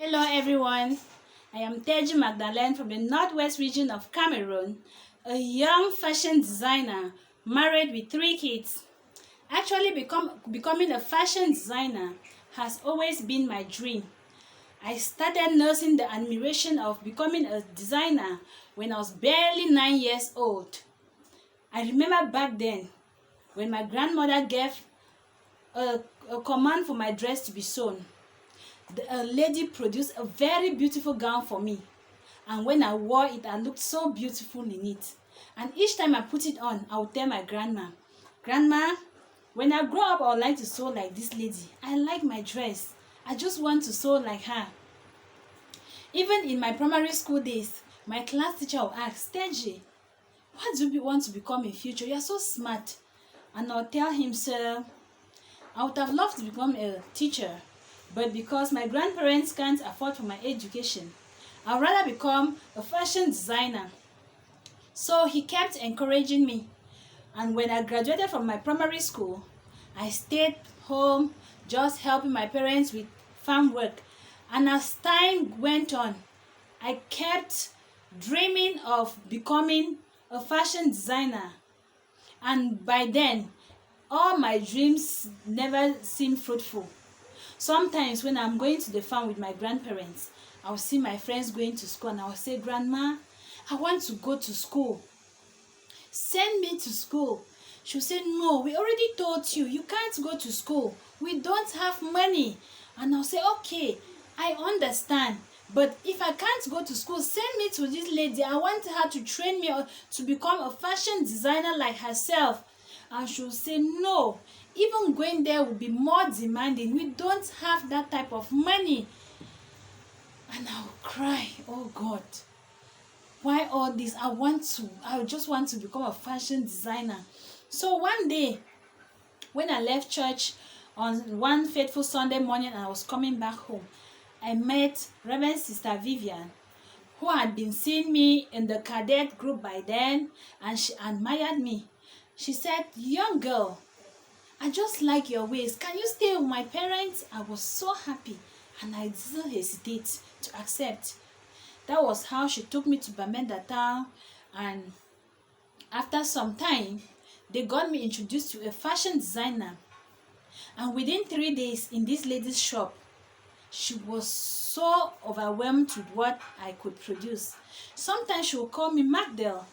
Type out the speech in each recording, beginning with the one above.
Hello everyone, I am Tehji Magdalene from the northwest region of Cameroon, a young fashion designer married with 3 kids. Actually, becoming a fashion designer has always been my dream. I started nursing the admiration of becoming a designer when I was barely 9 years old. I remember back then when my grandmother gave a, a command for my dress to be sewn. A lady produced a very beautiful gown for me, and when I wore it, I looked so beautiful in it. And each time I put it on, I would tell my grandma, when I grow up, I would like to sew like this lady. I like my dress. I just want to sew like her. Even in my primary school days, my class teacher would ask, Tehji, what do you want to become in future? You are so smart. And I'll tell him, sir, I would have loved to become a teacher, but because my grandparents can't afford for my education, I'd rather become a fashion designer. So he kept encouraging me. And when I graduated from my primary school, I stayed home just helping my parents with farm work. And as time went on, I kept dreaming of becoming a fashion designer. And by then, all my dreams never seemed fruitful. Sometimes when I'm going to the farm with my grandparents, I'll see my friends going to school and I'll say, Grandma, I want to go to school. Send me to school. She'll say, no, we already told you, you can't go to school. We don't have money. And I'll say, okay, I understand. But if I can't go to school, send me to this lady. I want her to train me to become a fashion designer like herself. And she'll say, no, even going there will be more demanding. We don't have that type of money. And I'll cry, oh God, why all this? I just want to become a fashion designer. So one day, when I left church on one fateful Sunday morning and I was coming back home, I met Reverend Sister Vivian, who had been seeing me in the cadet group by then, and she admired me. She said, young girl, I just like your ways. Can you stay with my parents? I was so happy and I didn't hesitate to accept. That was how she took me to Bamenda town, and after some time, they got me introduced to a fashion designer. And within 3 days in this lady's shop, she was so overwhelmed with what I could produce. Sometimes she would call me, Magdalene,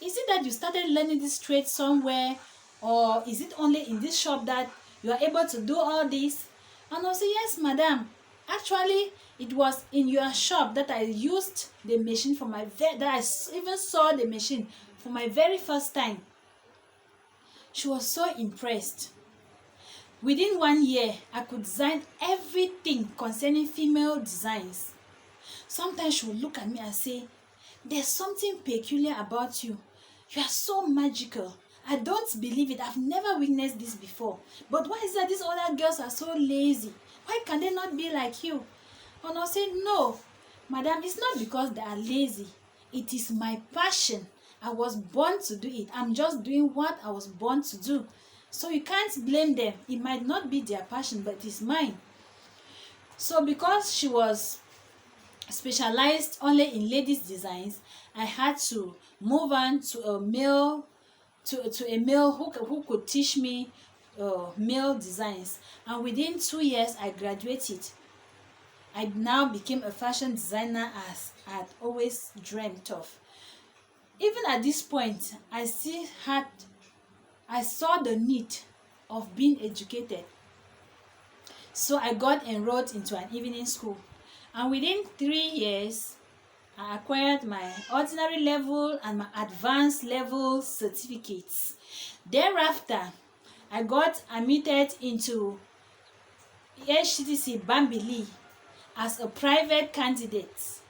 is it that you started learning this trade somewhere, or is it only in this shop that you are able to do all this? And I'll say, yes, madam. Actually, it was in your shop that I used the machine for that I even saw the machine for my very first time. She was so impressed. Within 1 year, I could design everything concerning female designs. Sometimes she would look at me and say, there's something peculiar about you. You are so magical. I don't believe it. I've never witnessed this before. But why is that these other girls are so lazy? Why can they not be like you? And I'll say, no, madam, it's not because they are lazy. It is my passion. I was born to do it. I'm just doing what I was born to do. So you can't blame them. It might not be their passion, but it's mine. So because she was specialized only in ladies' designs, I had to move on to a male who could teach me male designs. And within 2 years, I graduated. I now became a fashion designer as I had always dreamt of. Even at this point, I saw the need of being educated. So I got enrolled into an evening school. And within 3 years, I acquired my ordinary level and my advanced level certificates. Thereafter, I got admitted into HTTC Bambili as a private candidate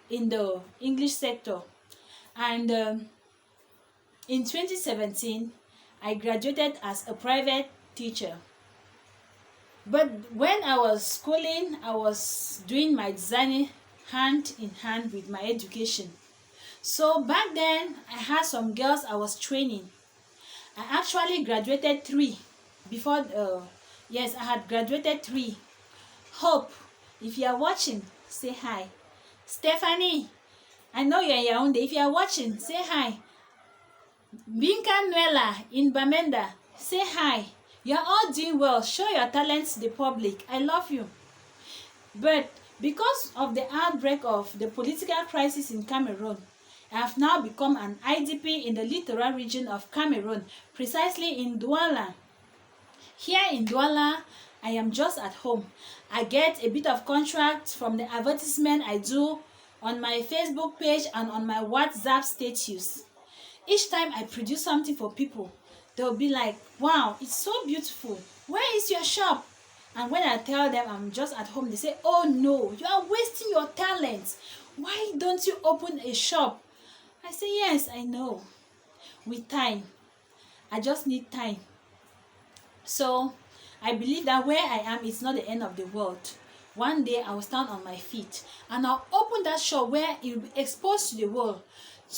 in the English sector. And in 2017, I graduated as a private teacher. But when I was schooling, I was doing my designing hand in hand with my education. So back then, I had some girls I was training. I actually graduated 3 before, yes, I had graduated 3. Hope If you are watching, say hi. Stephanie, I know you're in Yaoundé. If you are watching, say hi. Binka Nuela in Bamenda, say hi. You're all doing well. Show your talents to the public. I love you. But because of the outbreak of the political crisis in Cameroon, I have now become an IDP in the littoral region of Cameroon, precisely in Douala. Here in Douala, I am just at home. I get a bit of contract from the advertisement I do on my Facebook page and on my WhatsApp status. Each time I produce something for people, they'll be like, wow, it's so beautiful. Where is your shop? And when I tell them I'm just at home, they say, oh no, you are wasting your talent. Why don't you open a shop? I say, yes, I know. With time. I just need time. So I believe that where I am is not the end of the world. One day I will stand on my feet and I'll open that shop where it will be exposed to the world,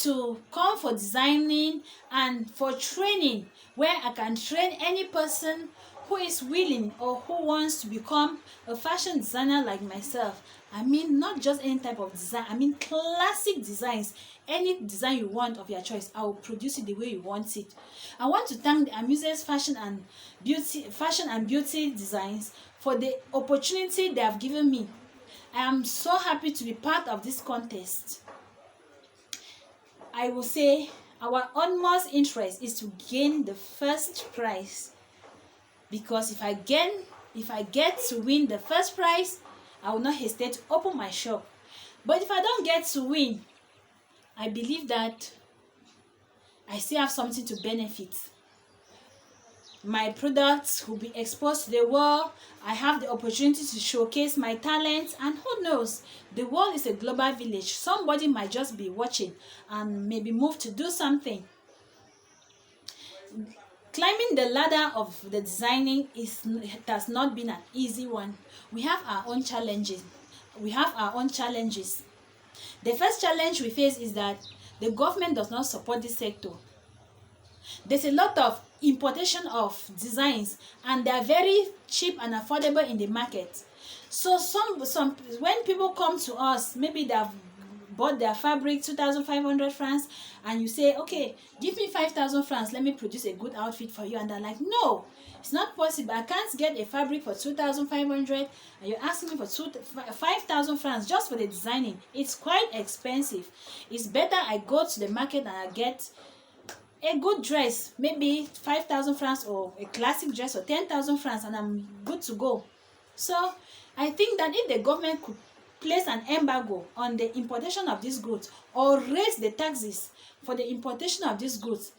to come for designing and for training, where I can train any person who is willing or who wants to become a fashion designer like myself. I mean, not just any type of design, I mean classic designs. Any design you want of your choice, I will produce it the way you want it. I want to thank the Amusie's Fashion and Beauty Designs for the opportunity they have given me. I am so happy to be part of this contest. I will say our utmost interest is to gain the first prize, because if I get to win the first prize, I will not hesitate to open my shop. But if I don't get to win, I believe that I still have something to benefit. My products will be exposed to the world. I have the opportunity to showcase my talents, and who knows, the world is a global village. Somebody might just be watching and maybe move to do something. Climbing the ladder of the designing has not been an easy one. We have our own challenges. The first challenge we face is that the government does not support this sector. There's a lot of importation of designs, and they are very cheap and affordable in the market. So when people come to us, maybe they have bought their fabric 2,500 francs, and you say, okay, give me 5,000 francs, let me produce a good outfit for you. And they're like, no, it's not possible. I can't get a fabric for 2,500, and you're asking me for 5,000 francs just for the designing. It's quite expensive. It's better I go to the market and I get a good dress, maybe 5,000 francs, or a classic dress for 10,000 francs, and I'm good to go. So I think that if the government could place an embargo on the importation of these goods, or raise the taxes for the importation of these goods,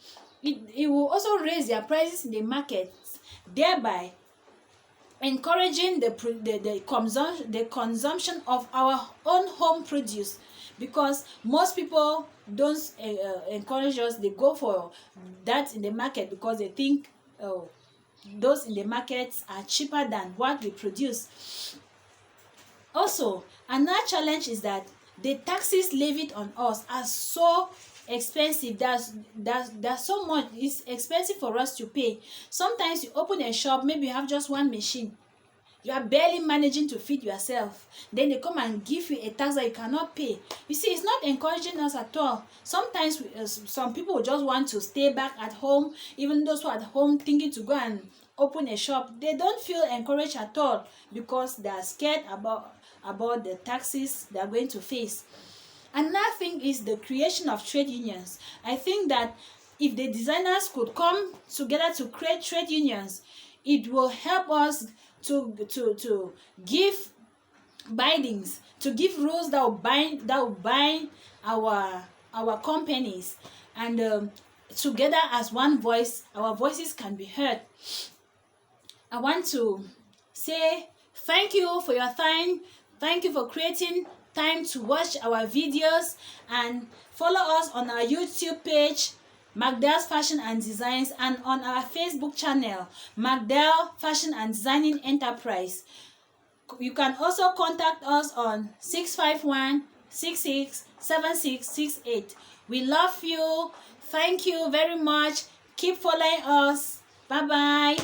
it will also raise their prices in the market, thereby encouraging the consumption of our own home produce. Because most people don't encourage us. They go for that in the market because they think, oh, those in the markets are cheaper than what we produce. Also, another challenge is that the taxes levied on us are so expensive. There's so much. It's expensive for us to pay. Sometimes you open a shop, maybe you have just one machine. You are barely managing to feed yourself. Then they come and give you a tax that you cannot pay. You see, it's not encouraging us at all. Sometimes some people just want to stay back at home. Even those who are at home thinking to go and open a shop, they don't feel encouraged at all, because they are scared about the taxes they are going to face. Another thing is the creation of trade unions. I think that if the designers could come together to create trade unions, it will help us to give bindings, to give rules that will bind our companies, and together as one voice, our voices can be heard. I want to say thank you for your time. Thank you for creating time to watch our videos, and follow us on our YouTube page, Magdel's Fashion and Designs, and on our Facebook channel, Magdel Fashion and Designing Enterprise. You can also contact us on 651-667668. We love you. Thank you very much. Keep following us. Bye-bye.